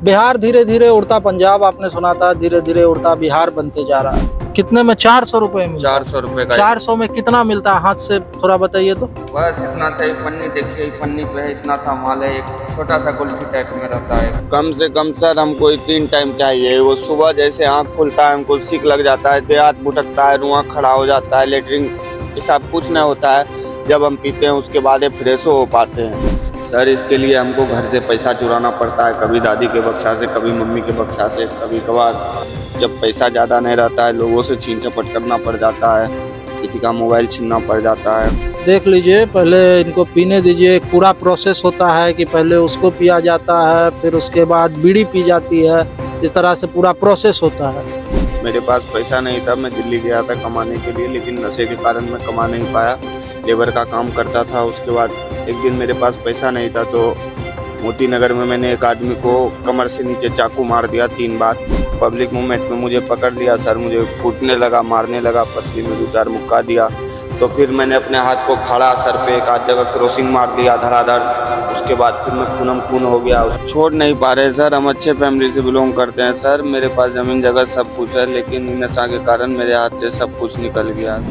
बिहार धीरे धीरे उड़ता पंजाब, आपने सुना था, धीरे धीरे उड़ता बिहार बनते जा रहा है। कितने में? 400 रुपए में। 400 रुपए का 400 में कितना मिलता है? हाथ से थोड़ा बताइए तो। बस इतना सा ही पन्नी देखिए, पन्नी पे है इतना सा माल है, एक छोटा सा गुल्फी टाइप में रहता है। कम से कम सर हमको 3 टाइम चाहिए। वो सुबह जैसे आँख खुलता है हमको सीख लग जाता है, देहात भुटकता है, रुआं खड़ा हो जाता है, लेटरिन पेशाब कुछ नहीं होता है। जब हम पीते हैं उसके बाद फ्रेश हो पाते हैं। सर इसके लिए हमको घर से पैसा चुराना पड़ता है, कभी दादी के बक्सा से, कभी मम्मी के बक्सा से, कभी कभार जब पैसा ज़्यादा नहीं रहता है लोगों से छीन झपट करना पड़ जाता है, किसी का मोबाइल छीनना पड़ जाता है। देख लीजिए, पहले इनको पीने दीजिए। एक पूरा प्रोसेस होता है कि पहले उसको पिया जाता है, फिर उसके बाद बीड़ी पी जाती है। इस तरह से पूरा प्रोसेस होता है। मेरे पास पैसा नहीं था, मैं दिल्ली गया था कमाने के लिए, लेकिन नशे के कारण मैं कमा नहीं पाया। लेबर का काम करता था। उसके बाद एक दिन मेरे पास पैसा नहीं था तो मोती नगर में मैंने एक आदमी को कमर से नीचे चाकू मार दिया 3 बार। पब्लिक मूवमेंट में मुझे पकड़ लिया सर, मुझे कूटने लगा, मारने लगा, पसली में 2-4 मुक्का दिया। तो फिर मैंने अपने हाथ को फाड़ा, सर पे एक आध जगह क्रॉसिंग मार दिया धड़ाधड़। उसके बाद फिर मैं खूनम खून हो गया। छोड़ नहीं पा रहे सर। हम अच्छे फैमिली से बिलोंग करते हैं सर, मेरे पास ज़मीन जगह सब कुछ है, लेकिन नशा के कारण मेरे हाथ से सब कुछ निकल गया।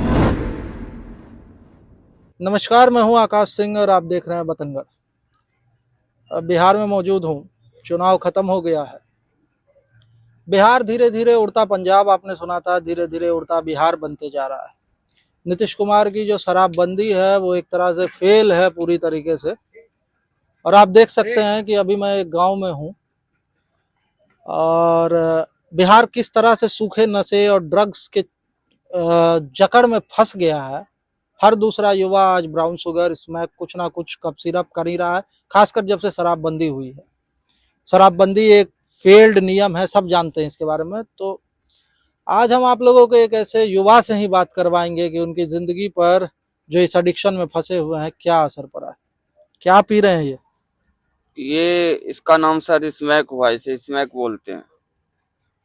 नमस्कार, मैं हूं आकाश सिंह और आप देख रहे हैं वतनगढ़। अब बिहार में मौजूद हूं। चुनाव खत्म हो गया है। बिहार धीरे धीरे उड़ता पंजाब, आपने सुना था, धीरे धीरे उड़ता बिहार बनते जा रहा है। नीतीश कुमार की जो शराबबंदी है वो एक तरह से फेल है पूरी तरीके से। और आप देख सकते हैं कि अभी मैं एक गांव में हूं और बिहार किस तरह से सूखे नशे और ड्रग्स के जकड़ में फंस गया है। हर दूसरा युवा आज ब्राउन शुगर, स्मैक, कुछ ना कुछ कप सिरप कर ही रहा है, खासकर जब से शराबबंदी हुई है। शराबबंदी एक फेल्ड नियम है, सब जानते हैं इसके बारे में। तो आज हम आप लोगों को एक ऐसे युवा से ही बात करवाएंगे कि उनकी जिंदगी पर जो इस एडिक्शन में फंसे हुए हैं क्या असर पड़ा है। क्या पी रहे हैं ये इसका नाम सर स्मैक हुआ, इसे स्मैक बोलते हैं।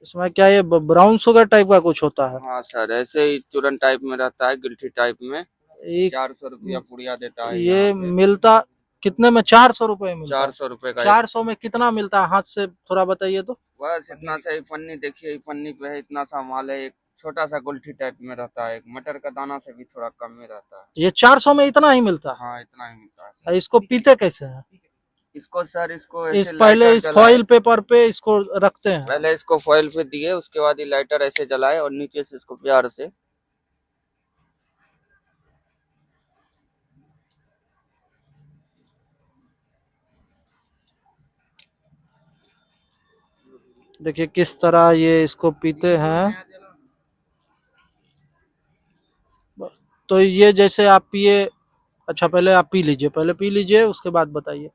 इसमें क्या ये ब्राउन शुगर टाइप का कुछ होता है? हाँ सर, ऐसे ही चूरन टाइप में रहता है, गिल्टी टाइप में। एक 400 रुपया पुड़िया देता है ये यहाँ पे। मिलता कितने में? 400 रुपए मिलता है। 400 रुपए का 400 में कितना मिलता है? हाथ से थोड़ा बताइए तो। बस इतना सा ही पन्नी देखिए, पन्नी पे है इतना सा माल है, एक छोटा सा गुल्ठी टाइप में रहता है, एक मटर का दाना से भी थोड़ा कम में रहता है। ये 400 में इतना ही मिलता है? हाँ इतना ही मिलता है सर। इसको पीते कैसे हैं? इसको सर, इसको इस ऐसे पहले लाइटर इस जलाए। फॉइल पेपर पे इसको रखते हैं। पहले इसको फॉइल पे दिए, उसके बाद ये लाइटर ऐसे जलाए और नीचे से इसको प्यार से। देखिए किस तरह ये इसको पीते हैं। तो ये जैसे आप पिए। अच्छा, पहले आप पी लीजिए, पहले पी लीजिए, उसके बाद बताइए।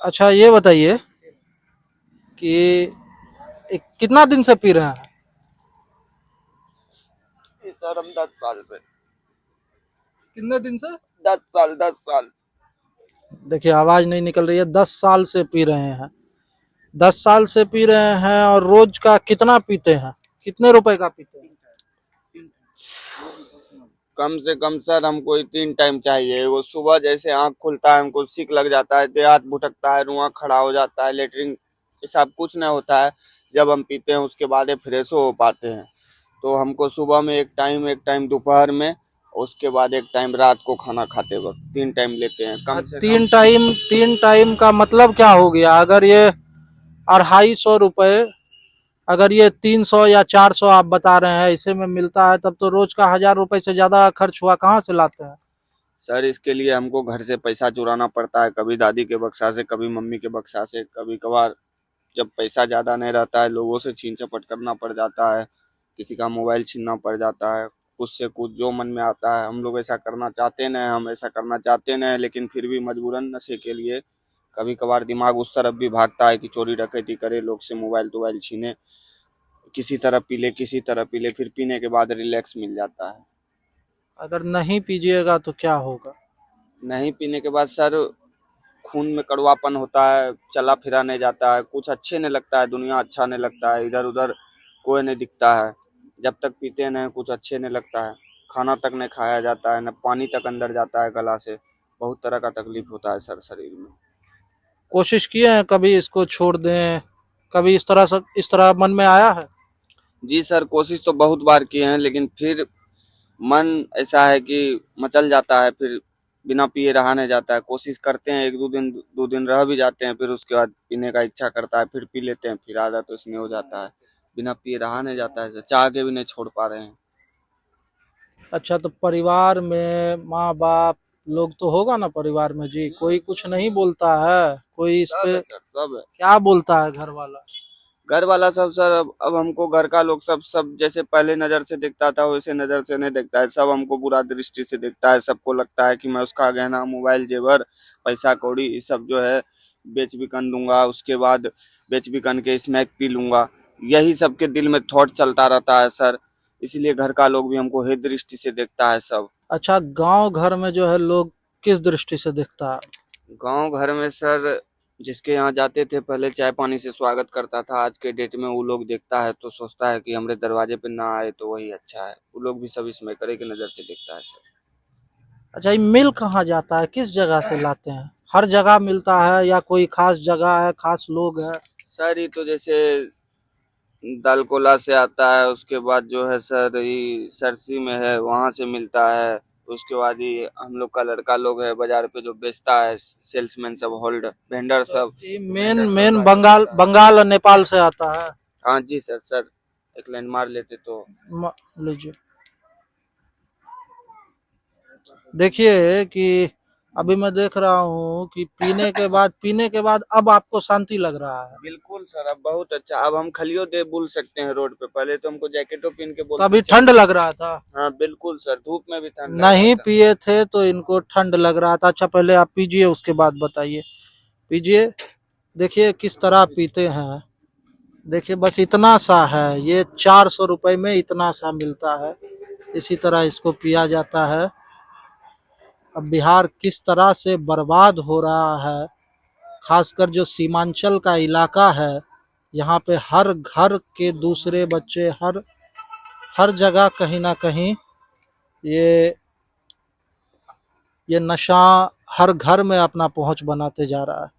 अच्छा, ये बताइए कि कितना दिन से पी रहे हैं? सर हम 10 साल से। कितने दिन से? 10 साल, 10 साल। देखिए आवाज नहीं निकल रही है। 10 साल से पी रहे हैं। 10 साल से पी रहे हैं। और रोज का कितना पीते हैं? कितने रुपए का पीते हैं? कम से कम सर हमको 3 टाइम चाहिए। वो सुबह जैसे आँख खुलता है हमको सीख लग जाता है, देहात भुटकता है, रुआं खड़ा हो जाता है, लेटरिन पेशाब कुछ नहीं होता है। जब हम पीते हैं उसके बाद फ्रेश हो पाते हैं। तो हमको सुबह में एक टाइम दोपहर में, उसके बाद एक टाइम रात को खाना खाते वक्त 3 टाइम लेते हैं कम से कम। 3 टाइम का मतलब क्या हो गया? अगर ये 250 रुपए, अगर ये 300 या 400 आप बता रहे हैं इसे में मिलता है, तब तो रोज का 1000 रुपए से ज्यादा खर्च हुआ। कहाँ से लाते हैं? सर इसके लिए हमको घर से पैसा चुराना पड़ता है, कभी दादी के बक्सा से, कभी मम्मी के बक्सा से, कभी कभार जब पैसा ज़्यादा नहीं रहता है लोगों से छीन झपट करना पड़ जाता है, किसी का मोबाइल छीनना पड़ जाता है। कुछ से कुछ जो मन में आता है। हम लोग ऐसा करना चाहते नहीं, हम ऐसा करना चाहते नहीं, लेकिन फिर भी मजबूरन नशे के लिए कभी कभार दिमाग उस तरफ भी भागता है कि चोरी डकैती करे, लोग से मोबाइल तोबाइल छीने, किसी तरह पी ले, किसी तरह पी ले, फिर पीने के बाद रिलैक्स मिल जाता है। अगर नहीं पीजिएगा तो क्या होगा? नहीं पीने के बाद सर खून में कड़वापन होता है, चला फिरा नहीं जाता है, कुछ अच्छे नहीं लगता है, दुनिया अच्छा नहीं लगता है, इधर उधर कोई नहीं दिखता है। जब तक पीते हैं न कुछ अच्छे नहीं लगता है, खाना तक नहीं खाया जाता है, न पानी तक अंदर जाता है गला से। बहुत तरह का तकलीफ होता है सर शरीर में। कोशिश किए हैं कभी इसको छोड़ दें, कभी इस तरह मन में आया है? जी सर, कोशिश तो बहुत बार किए हैं, लेकिन फिर मन ऐसा है कि मचल जाता है, फिर बिना पिए रहा नहीं जाता है। कोशिश करते हैं, 1-2 दिन रह भी जाते हैं, फिर उसके बाद पीने का इच्छा करता है, फिर पी लेते हैं, फिर आदत तो इसमें हो जाता है। बिना पिए रहा नहीं जाता है, चाह के भी नहीं छोड़ पा रहे हैं। अच्छा, तो परिवार में माँ बाप लोग तो होगा ना परिवार में जी, कोई कुछ नहीं बोलता है? कोई इस सब पे है सर, सब है। क्या बोलता है घर वाला? घर वाला सब सर, अब हमको घर का लोग सब सब जैसे पहले नज़र से देखता था वैसे नज़र से नहीं देखता है। सब हमको बुरा दृष्टि से देखता है। सबको लगता है कि मैं उसका गहना, मोबाइल, जेवर, पैसा कौड़ी ये सब जो है बेच बिकन दूंगा, उसके बाद बेच बिकन के स्मैक पी लूंगा। यही सबके दिल में थॉट चलता रहता है सर। इसलिए घर का लोग भी हमको हे दृष्टि से देखता है सब। अच्छा, गांव घर में जो है लोग किस दृष्टि से देखता है? गांव घर में सर, जिसके यहाँ जाते थे पहले चाय पानी से स्वागत करता था। आज के डेट में वो लोग देखता है तो सोचता है कि हमारे दरवाजे पे ना आए तो वही अच्छा है। वो लोग भी सब इसमें करे की नज़र से देखता है सर। अच्छा, ये मिल कहाँ जाता है, किस जगह से लाते हैं? हर जगह मिलता है या कोई खास जगह है, खास लोग है? सर ये तो जैसे दालकोला से आता है, उसके बाद जो है सर ये सरसी में है वहाँ से मिलता है। उसके बाद ये हम लोग का लड़का लोग है बाजार पे जो बेचता है, सेल्समैन सब, होल्ड वेंडर तो सब, ये मेन वेंडर सब मेन लाके बंगाल देता है। बंगाल और नेपाल से आता है। हाँ जी सर। सर एक लाइन मार लेते तो। लीजिए, देखिए कि अभी मैं देख रहा हूँ कि पीने के बाद अब आपको शांति लग रहा है। बिल्कुल सर, अब बहुत अच्छा। अब हम खलियो दे बोल सकते हैं रोड पे। पहले तो हमको जैकेटो पहन के तो बोलते अभी थे। ठंड लग रहा था? हाँ बिल्कुल सर, धूप में भी ठंड लग रहा नहीं था। पिए थे तो इनको ठंड लग रहा था। अच्छा, पहले आप पीजिए, उसके बाद बताइए। पीजिए, देखिए किस तरह पीते हैं। देखिए बस इतना सा है, ये 400 रुपए में इतना सा मिलता है। इसी तरह इसको पिया जाता है। अब बिहार किस तरह से बर्बाद हो रहा है, खासकर जो सीमांचल का इलाका है, यहाँ पे हर घर के दूसरे बच्चे, हर हर जगह कहीं ना कहीं ये ये नशा हर घर में अपना पहुंच बनाते जा रहा है।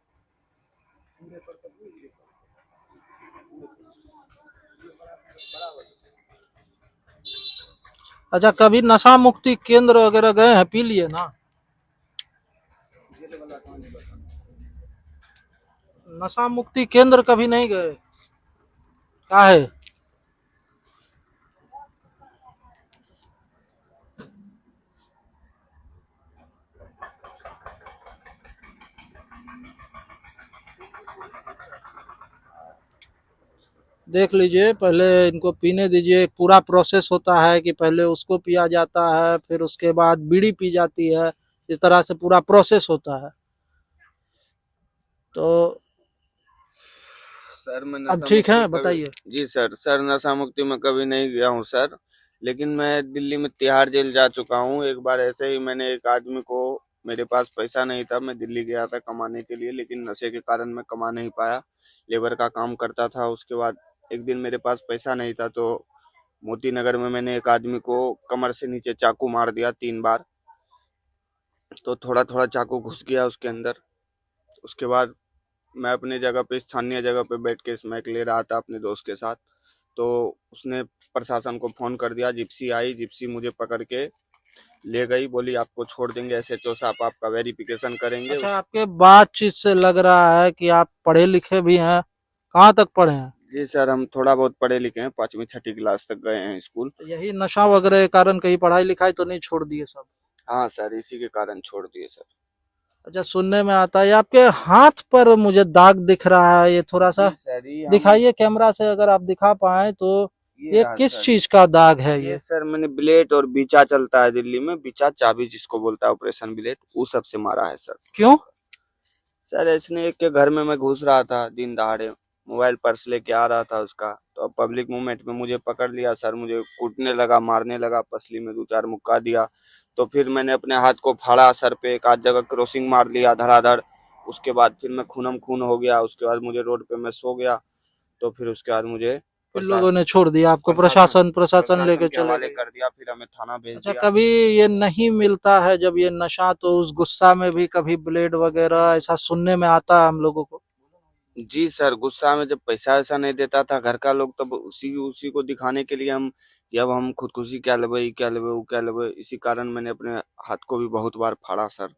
अच्छा, कभी नशा मुक्ति केंद्र वगैरह गए हैं? पी लिए ना? नशा मुक्ति केंद्र कभी नहीं गए? का है? देख लीजिए, पहले इनको पीने दीजिए। एक पूरा प्रोसेस होता है कि पहले उसको पिया जाता है, फिर उसके बाद बीड़ी पी जाती है। इस तरह से पूरा प्रोसेस होता है। तो सर मैं अब नशा ठीक मुक्ति है, कभी, बताइए। जी सर, सर नशा मुक्ति में कभी नहीं गया हूँ सर। लेकिन मैं दिल्ली में तिहाड़ जेल जा चुका हूँ। एक बार ऐसे ही मैंने एक आदमी को, मेरे पास पैसा नहीं था, मैं दिल्ली गया था कमाने के लिए, लेकिन नशे के कारण मैं कमा नहीं पाया। लेबर का काम करता था। उसके बाद एक दिन मेरे पास पैसा नहीं था तो मोती नगर में मैंने एक आदमी को कमर से नीचे चाकू मार दिया 3 बार। तो थोड़ा थोड़ा चाकू घुस गया उसके अंदर। उसके बाद मैं अपने जगह पे, स्थानीय जगह पे बैठ के स्मैक ले रहा था अपने दोस्त के साथ। तो उसने प्रशासन को फोन कर दिया। जिप्सी आई, जिप्सी मुझे पकड़ के ले गई, बोली आपको छोड़ देंगे, एसएचओ साहब आपका वेरिफिकेशन करेंगे। अच्छा, आपके बातचीत से लग रहा है कि आप पढ़े लिखे भी हैं। कहाँ तक पढ़े हैं? जी सर, हम थोड़ा बहुत पढ़े लिखे हैं, 5वीं 6ठी क्लास तक गए हैं स्कूल। तो यही नशा वगैरह के कारण कहीं पढ़ाई लिखाई तो नहीं छोड़ दिए सब? हाँ सर, इसी के कारण छोड़ दिए सर। अच्छा, सुनने में आता है आपके हाथ पर मुझे दाग दिख रहा है, ये थोड़ा सा जी सर, ये हम, दिखाइए कैमरा से, अगर आप दिखा पाए तो। ये ये रहा किस सर। चीज का दाग है ये ये? सर मैंने ब्लेड और बीचा चलता है दिल्ली में, बीचा चाबी जिसको बोलता है, ऑपरेशन ब्लेड, वो सबसे मारा है सर। क्यों? सर इसने एक के घर में मैं घुस रहा था दिन दहाड़े, मोबाइल पर्स लेके आ रहा था उसका, तो अब पब्लिक मूवमेंट में मुझे पकड़ लिया सर। मुझे कूटने लगा, मारने लगा, पसली में 2-4 मुक्का दिया। तो फिर मैंने अपने हाथ को फाड़ा सर पे, एक आध जगह क्रॉसिंग मार लिया धड़ाधड़। उसके बाद फिर मैं खूनम खून हो गया। उसके बाद मुझे रोड पे मैं सो गया। तो फिर उसके बाद मुझे फिर लोगों ने छोड़ दिया आपको, प्रशासन लेके के चले हवाले गए। कर दिया, फिर हमें थाना भेज अच्छा, दिया। कभी ये नहीं मिलता है जब ये नशा, तो उस गुस्सा में भी कभी ब्लेड वगैरह ऐसा सुनने में आता है हम लोगों को। जी सर, गुस्सा में जब पैसा वैसा नहीं देता था घर का लोग, तब उसी उसी को दिखाने के लिए हम, कि अब हम खुदकुशी क्या लेबे, ई क्या लेबे, वो क्या लेबे, इसी कारण मैंने अपने हाथ को भी बहुत बार फाड़ा सर।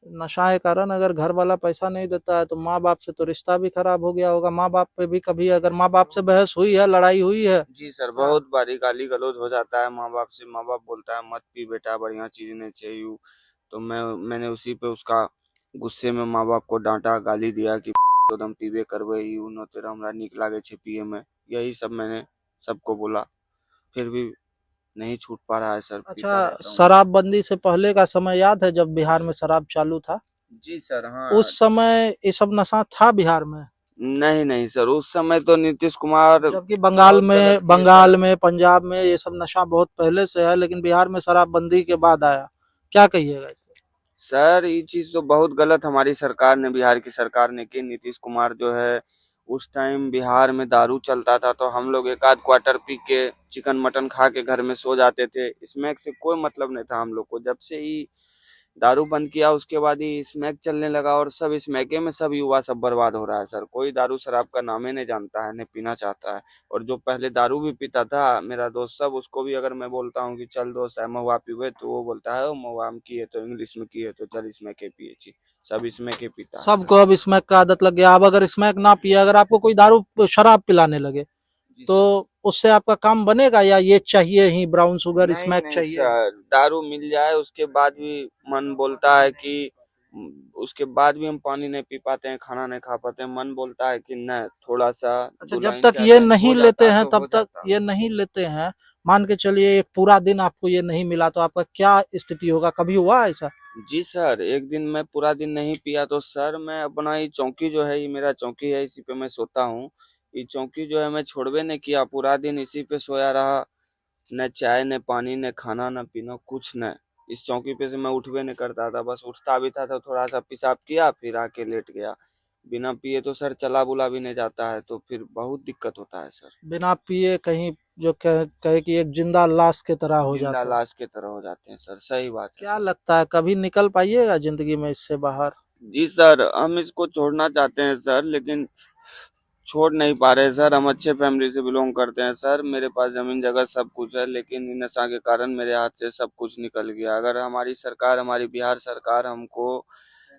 नशा के कारण अगर घर वाला पैसा नहीं देता है तो माँ बाप से तो रिश्ता भी खराब हो गया होगा। माँ बाप पे भी कभी अगर माँ बाप से बहस हुई है, लड़ाई हुई है? जी सर, बहुत बारी गाली गलौज हो जाता है माँ बाप से। माँ बाप बोलता है मत पी बेटा, बढ़िया चीज नहीं चाहिए। तो मैंने उसी पे उसका गुस्से में माँ बाप को डांटा, गाली दिया कि तो तुम पीबे करबे, ई उ न तेरा हमरा निक लागे छे पिए में। यही सब मैंने सबको बोला, फिर भी नहीं छूट पा रहा है सर, अच्छा, पीता रहता हूँ। शराबबंदी से पहले का समय याद है जब बिहार में शराब चालू था? जी सर, हाँ। उस समय ये सब नशा था बिहार में? नहीं नहीं सर, उस समय तो नीतीश कुमार जबकि बहुत गलत किए सर। पंजाब में ये सब नशा बहुत पहले से है, लेकिन बिहार में शराबबंदी के बाद आया। क्या कहिएगा इस पे? सर ये चीज तो बहुत गलत हमारी सरकार ने, बिहार की सरकार ने की। नीतीश कुमार जो है, उस टाइम बिहार में दारू चलता था तो हम लोग एक आध क्वार्टर पी के चिकन मटन खा के घर में सो जाते थे। स्मैक से कोई मतलब नहीं था हम लोग को। जब से ही दारू बंद किया उसके बाद ही स्मैक चलने लगा, और सब स्मैके में सब युवा सब बर्बाद हो रहा है सर। कोई दारू शराब का नाम ही नहीं जानता है, नहीं पीना चाहता है। और जो पहले दारू भी पीता था मेरा दोस्त सब, उसको भी अगर मैं बोलता हूँ कि चल दोस्त है महुआ पीवे, तो वो बोलता है ओ महुआ हम किए तो इंग्लिश में किए तो चल स्मैके पिए छी। सब स्मैके पीता है सर। सबको अब स्मैक का आदत लग गया। अब अगर स्मैक ना पिए, अगर आपको कोई दारू शराब पिलाने लगे, जी तो सर। उससे आपका काम बनेगा, या ये चाहिए ही, ब्राउन शुगर नहीं स्मैक नहीं चाहिए? सर, दारू मिल जाए उसके बाद भी मन बोलता है कि उसके बाद भी हम पानी नहीं पी पाते हैं, खाना नहीं खा पाते हैं। मन बोलता है कि नहीं, थोड़ा सा अच्छा, दो जब लाइन तक चार ये लाइन नहीं हो लेते जाता हैं, तो तब हो तक जाता। ये नहीं लेते हैं, मान के चलिए एक पूरा दिन आपको ये नहीं मिला तो आपका क्या स्थिति होगा? कभी हुआ ऐसा? जी सर, एक दिन मैं पूरा दिन नहीं पिया तो सर मैं अपना ये चौकी जो है, ये मेरा चौकी है, इसी पे मैं सोता हूँ। ये चौकी जो है मैं छोड़वे नहीं किया, पूरा दिन इसी पे सोया रहा। न चाय न पानी न खाना न पीना कुछ न। इस चौकी पे से मैं उठवे नहीं करता था, बस उठता भी था तो थोड़ा सा पेशाब किया फिर आके लेट गया। बिना पिए तो सर चला बुला भी नहीं जाता है, तो फिर बहुत दिक्कत होता है सर। बिना पिए कहीं, जो कहे कि एक जिंदा लाश की तरह हो जिंदा जाते हैं। लाश के तरह हो जाते हैं सर, सही बात है क्या सर। लगता है कभी निकल पाइएगा जिंदगी में इससे बाहर? जी सर, हम इसको छोड़ना चाहते हैं सर, लेकिन छोड़ नहीं पा रहे सर। हम अच्छे फैमिली से बिलोंग करते हैं सर, मेरे पास जमीन जगह सब कुछ है, लेकिन इन नशा के कारण मेरे हाथ से सब कुछ निकल गया। अगर हमारी सरकार, हमारी बिहार सरकार हमको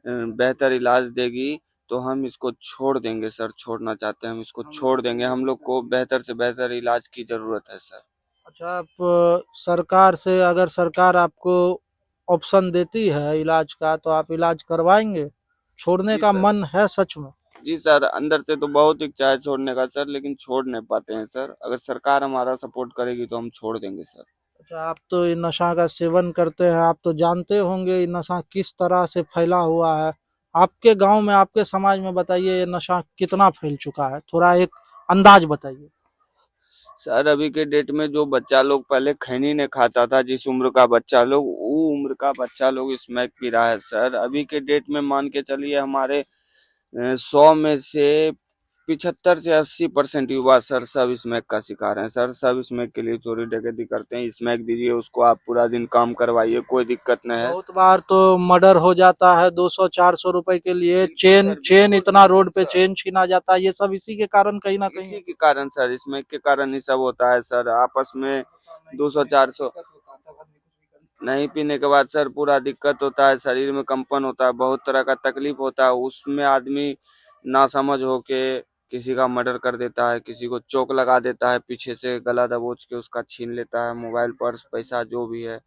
बेहतर इलाज देगी तो हम इसको छोड़ देंगे सर। छोड़ना चाहते हैं, हम इसको छोड़ देंगे। हम लोग को बेहतर से बेहतर इलाज की जरूरत है सर। अच्छा, आप सरकार से, अगर सरकार आपको ऑप्शन देती है इलाज का, तो आप इलाज करवाएंगे? छोड़ने जी का सर। मन है सच में? जी सर, अंदर से तो बहुत इच्छा है छोड़ने का सर, लेकिन छोड़ नहीं पाते हैं सर। अगर सरकार हमारा सपोर्ट करेगी तो हम छोड़ देंगे सर। अच्छा, आप तो ये नशा का सेवन करते हैं, आप तो जानते होंगे ये नशा किस तरह से फैला हुआ है। आपके गांव में, आपके समाज में बताइए, ये नशा कितना फैल चुका है, थोड़ा एक अंदाज बताइए। सर अभी के डेट में जो बच्चा लोग पहले खैनी नहीं खाता था, जिस उम्र का बच्चा लोग, वो उम्र का बच्चा लोग स्मैक पी रहा है सर। अभी के डेट में मान के चलिए हमारे 100 में से 75 से 80% युवा सर सब स्मैक का शिकार हैं सर। सब स्मैक के लिए चोरी डकैती करते हैं। स्मैक दीजिए उसको, आप पूरा दिन काम करवाइए, कोई दिक्कत नहीं है। बहुत बार तो मर्डर हो जाता है 200-400 रुपए के लिए। बिल्कुल चेन सर, चेन बिल्कुल इतना बिल्कुल रोड पे सर। चेन छीना जाता है, ये सब इसी के कारण कहीं ना कहीं इसी है। के कारण सर, स्मैक के कारण ही सब होता है सर। आपस में 200 400 नहीं पीने के बाद सर पूरा दिक्कत होता है, शरीर में कंपन होता है, बहुत तरह का तकलीफ होता है। उसमें आदमी नासमझ होके किसी का मर्डर कर देता है, किसी को चोक लगा देता है, पीछे से गला दबोच के उसका छीन लेता है मोबाइल, पर्स, पैसा जो भी है।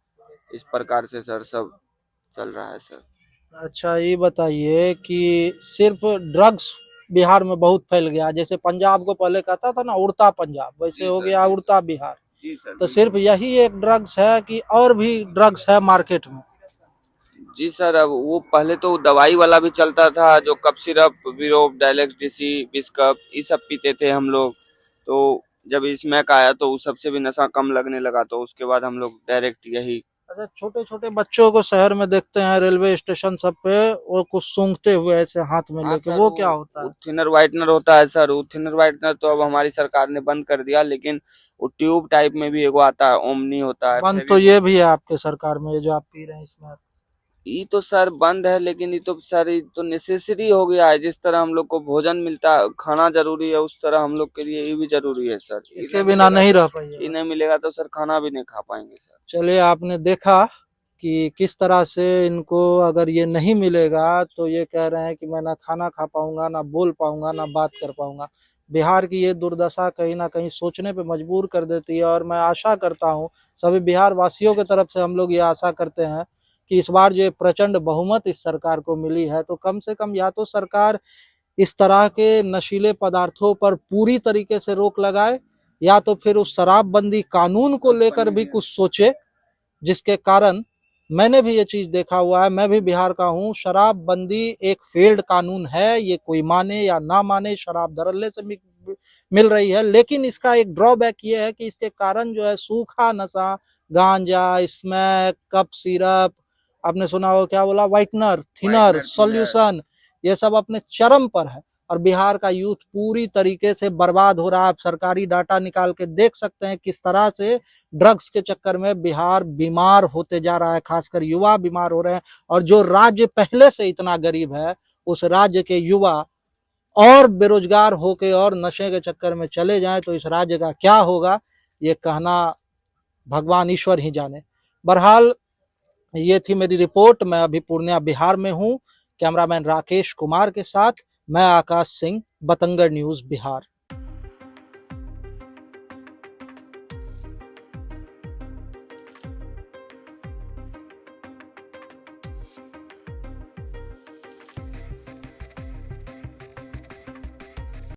इस प्रकार से सर सब चल रहा है सर। अच्छा, ये बताइए कि सिर्फ ड्रग्स बिहार में बहुत फैल गया, जैसे पंजाब को पहले कहता था ना उड़ता पंजाब, वैसे जी हो सर, गया जी सर। उड़ता बिहार। जी सर, तो सिर्फ बिल्कुल। यही एक ड्रग्स है कि और भी ड्रग्स है मार्केट में? जी सर, अब वो पहले तो दवाई वाला भी चलता था, जो कफ सिरप, विरोप, डायलेक्स डीसी, बिस्कप, ये सब पीते थे हम लोग। तो जब स्मैक आया तो उस सबसे भी नशा कम लगने लगा, तो उसके बाद हम लोग डायरेक्ट यही अच्छा, छोटे छोटे बच्चों को शहर में देखते हैं रेलवे स्टेशन सब पे, वो कुछ सूंघते हुए ऐसे हाथ में हाँ लेके, सर, वो क्या होता वो है? थिनर वाइटनर होता है सर। वो थिनर वाइटनर तो अब हमारी सरकार ने बंद कर दिया, लेकिन वो ट्यूब टाइप में भी एगो आता है, ओमनी होता है, बंद तो फेविकोल। ये भी है आपके सरकार में, ये जो आप पी रहे हैं इसमें। ये तो सर बंद है, लेकिन ये तो सर ये तो नेसेसरी हो गया है। जिस तरह हम लोग को भोजन मिलता है, खाना जरूरी है, उस तरह हम लोग के लिए ये भी जरूरी है सर। ये इसके नहीं बिना मिलेगा नहीं तो रह ये पाइएगा। नहीं मिलेगा तो सर खाना भी नहीं खा पाएंगे सर। चलिए, आपने देखा कि किस तरह से इनको अगर ये नहीं मिलेगा तो ये कह रहे हैं कि मैं ना खाना खा पाऊंगा, ना बोल पाऊंगा, ना बात कर पाऊंगा। बिहार की ये दुर्दशा कहीं ना कहीं सोचने पे मजबूर कर देती है, और मैं आशा करता हूँ, सभी बिहार वासियों की तरफ से हम लोग ये आशा करते हैं कि इस बार जो ये प्रचंड बहुमत इस सरकार को मिली है, तो कम से कम या तो सरकार इस तरह के नशीले पदार्थों पर पूरी तरीके से रोक लगाए, या तो फिर उस शराबबंदी कानून को लेकर भी कुछ सोचे, जिसके कारण मैंने भी ये चीज देखा हुआ है, मैं भी बिहार का हूँ। शराबबंदी एक फेल्ड कानून है, ये कोई माने या ना माने, शराब धड़ल्ले से मिल रही है, लेकिन इसका एक ड्रॉबैक ये है कि इसके कारण जो है सूखा नशा, गांजा, स्मैक, कप सिरप, आपने सुना हो क्या बोला, whitener, thinner, whitener, thinner. Solution, ये सब अपने चरम पर है। और बिहार का यूथ पूरी तरीके से बर्बाद हो रहा है। आप सरकारी डाटा निकाल के देख सकते हैं किस तरह से ड्रग्स के चक्कर में बिहार बीमार होते जा रहा है, खासकर युवा बीमार हो रहे हैं। और जो राज्य पहले से इतना गरीब है, उस राज्य के युवा और बेरोजगार होके और नशे के चक्कर में चले जाएं तो इस राज्य का क्या होगा, ये कहना भगवान ईश्वर ही जाने। बहरहाल, ये थी मेरी रिपोर्ट। मैं अभी पूर्णिया बिहार में हूँ। कैमरामैन राकेश कुमार के साथ मैं आकाश सिंह, बतंगड़ न्यूज बिहार।